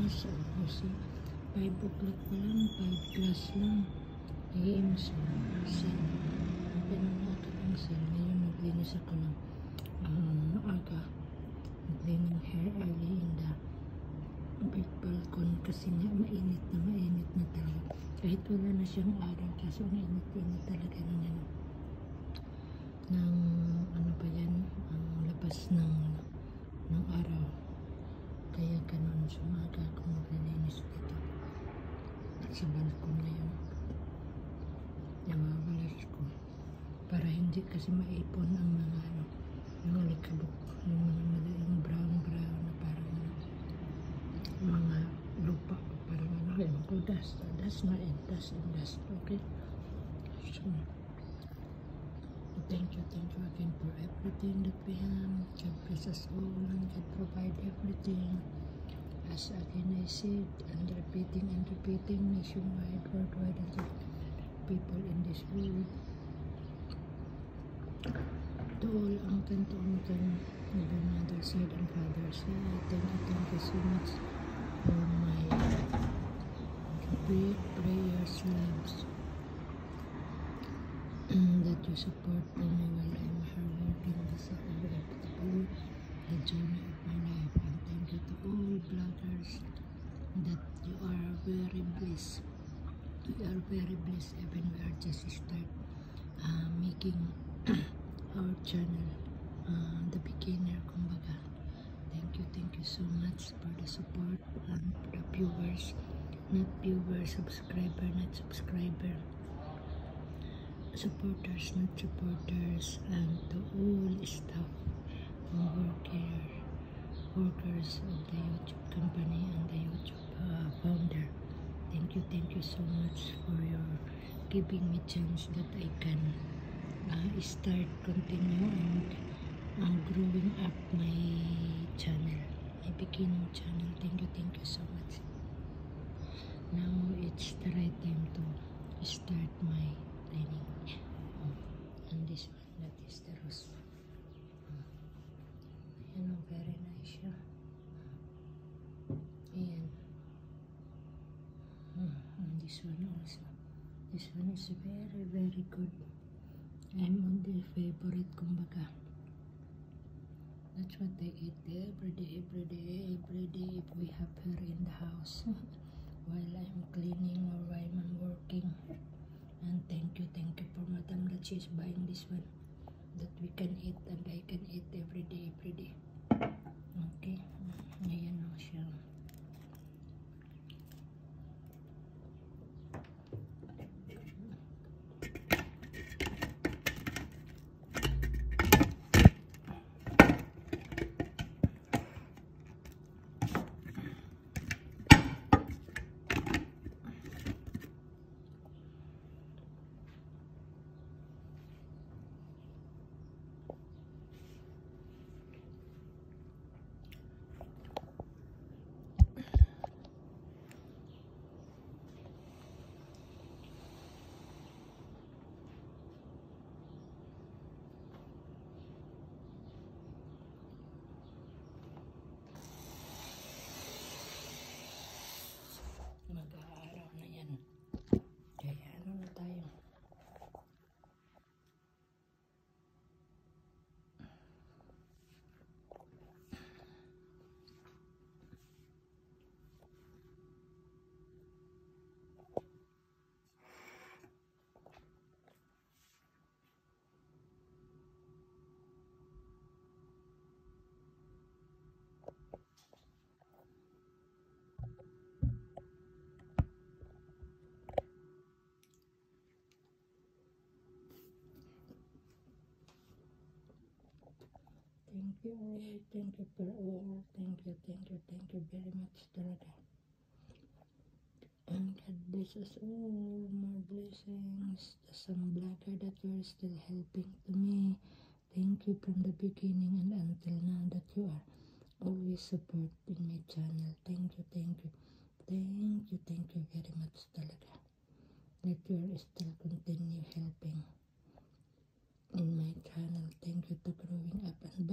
So, kasi 5 o'clock pa lang, 5 plus lang. AM, so, sale. Pinuna ako ng sale. Ngayon, naglinis ako ng aga. Naglinis hair early in the big balcony kasi nga mainit na talaga. Kahit wala na siyang araw, kaso ang init talaga ng ano pa yan, ang labas ng araw. Kaya ganun, sumaga ako maglilinis dito sa balkon ngayon. Nawawalas ko para hindi kasi maipon ang mga likabok, yung mga brown na parang mga lupa, parang ewan ko, dust na dust, okay? So, thank you again for everything that we have. God bless us all and God provide everything. As again I said, and repeating nationwide, worldwide, and people in this world. To all uncle, even mother side and father side, thank you so much for my great prayers, loves, that you support me while I'm hardworking sa OFW, the journey of my life. And thank you to all bloggers that you are very blessed. We are very blessed, even we are just start making our channel, the beginner, kumbaga. Thank you so much for the support and the viewers, not viewers, subscriber, not subscriber, supporters, not supporters, and to all staff and workers of the YouTube company and the YouTube founder. Thank you so much for your giving me chance that I can continue and growing up my channel, my beginning channel. Thank you so much. Now it's the right time to start my training. And this one, that is the rose one. Ayan, very nice siya. Ayan. And this one also. This one is very good. I'm on the favorite, kumbaga. That's what I eat every day if we have her in the house while I'm cleaning or while I'm working. And thank you for Madam that she's buying this one that we can eat and I can eat every day. Okay, ayan na siya. Mag-aaraw na yan. Kaya ano na tayo? Thank you for all. Thank you very much talaga. And God bless us all, more blessings. Some blogger that you are still helping to me. Thank you from the beginning and until now that you are always supporting my channel. Thank you very much talaga. That you are still continue helping in my channel. Thank you to growing up and